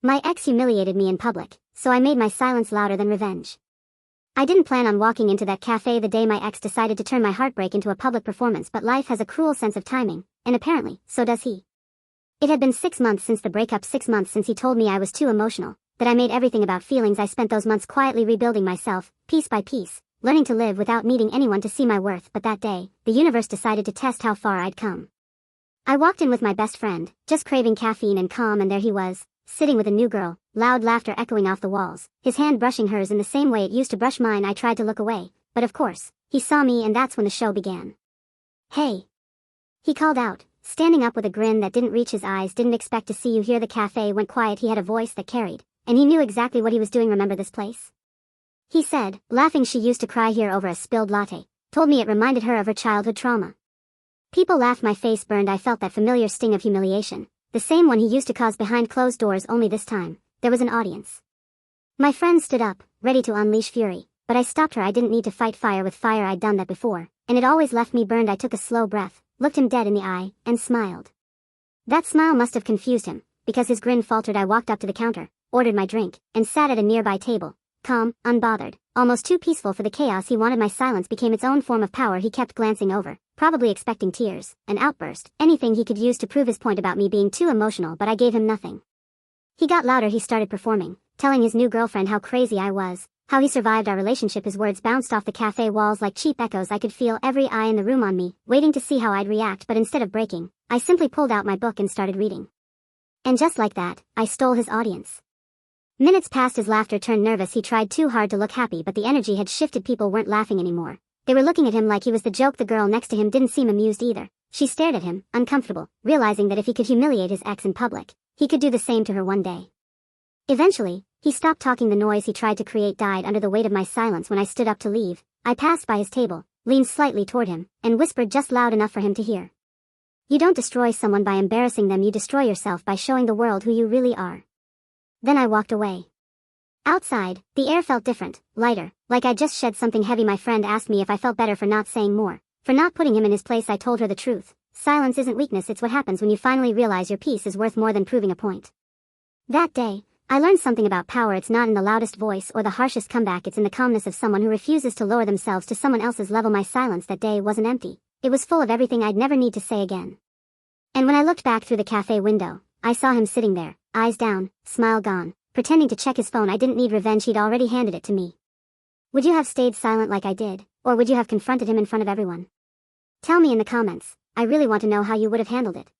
My ex humiliated me in public, so I made my silence louder than revenge. I didn't plan on walking into that cafe the day my ex decided to turn my heartbreak into a public performance, but life has a cruel sense of timing, and apparently, so does he. It had been 6 months since the breakup, 6 months since he told me I was too emotional, that I made everything about feelings. I spent those months quietly rebuilding myself, piece by piece, learning to live without needing anyone to see my worth. But that day, the universe decided to test how far I'd come. I walked in with my best friend, just craving caffeine and calm, and there he was, sitting with a new girl, loud laughter echoing off the walls, his hand brushing hers in the same way it used to brush mine. I tried to look away, but of course, he saw me, and that's when the show began. "Hey," he called out, standing up with a grin that didn't reach his eyes. "Didn't expect to see you here." The cafe went quiet. He had a voice that carried, and he knew exactly what he was doing. "Remember this place?" he said, laughing. "She used to cry here over a spilled latte. Told me it reminded her of her childhood trauma." People laughed. My face burned. I felt that familiar sting of humiliation, the same one he used to cause behind closed doors, only this time, there was an audience. My friend stood up, ready to unleash fury, but I stopped her. I didn't need to fight fire with fire. I'd done that before, and it always left me burned. I took a slow breath, looked him dead in the eye, and smiled. That smile must have confused him, because his grin faltered. I walked up to the counter, ordered my drink, and sat at a nearby table, calm, unbothered, almost too peaceful for the chaos he wanted. My silence became its own form of power. He kept glancing over, probably expecting tears, an outburst, anything he could use to prove his point about me being too emotional, but I gave him nothing. He got louder. He started performing, telling his new girlfriend how crazy I was, how he survived our relationship. His words bounced off the cafe walls like cheap echoes. I could feel every eye in the room on me, waiting to see how I'd react, but instead of breaking, I simply pulled out my book and started reading. And just like that, I stole his audience. Minutes passed. His laughter turned nervous. He tried too hard to look happy, but the energy had shifted. People weren't laughing anymore. They were looking at him like he was the joke. The girl next to him didn't seem amused either. She stared at him, uncomfortable, realizing that if he could humiliate his ex in public, he could do the same to her one day. Eventually, he stopped talking. The noise he tried to create died under the weight of my silence. When I stood up to leave, I passed by his table, leaned slightly toward him, and whispered just loud enough for him to hear. "You don't destroy someone by embarrassing them. You destroy yourself by showing the world who you really are." Then I walked away. Outside, the air felt different, lighter, like I'd just shed something heavy. My friend asked me if I felt better for not saying more, for not putting him in his place. I told her the truth. Silence isn't weakness, it's what happens when you finally realize your piece is worth more than proving a point. That day, I learned something about power. It's not in the loudest voice or the harshest comeback. It's in the calmness of someone who refuses to lower themselves to someone else's level. My silence that day wasn't empty. It was full of everything I'd never need to say again. And when I looked back through the cafe window, I saw him sitting there, eyes down, smile gone, pretending to check his phone. I didn't need revenge. He'd already handed it to me. Would you have stayed silent like I did, or would you have confronted him in front of everyone? Tell me in the comments. I really want to know how you would have handled it.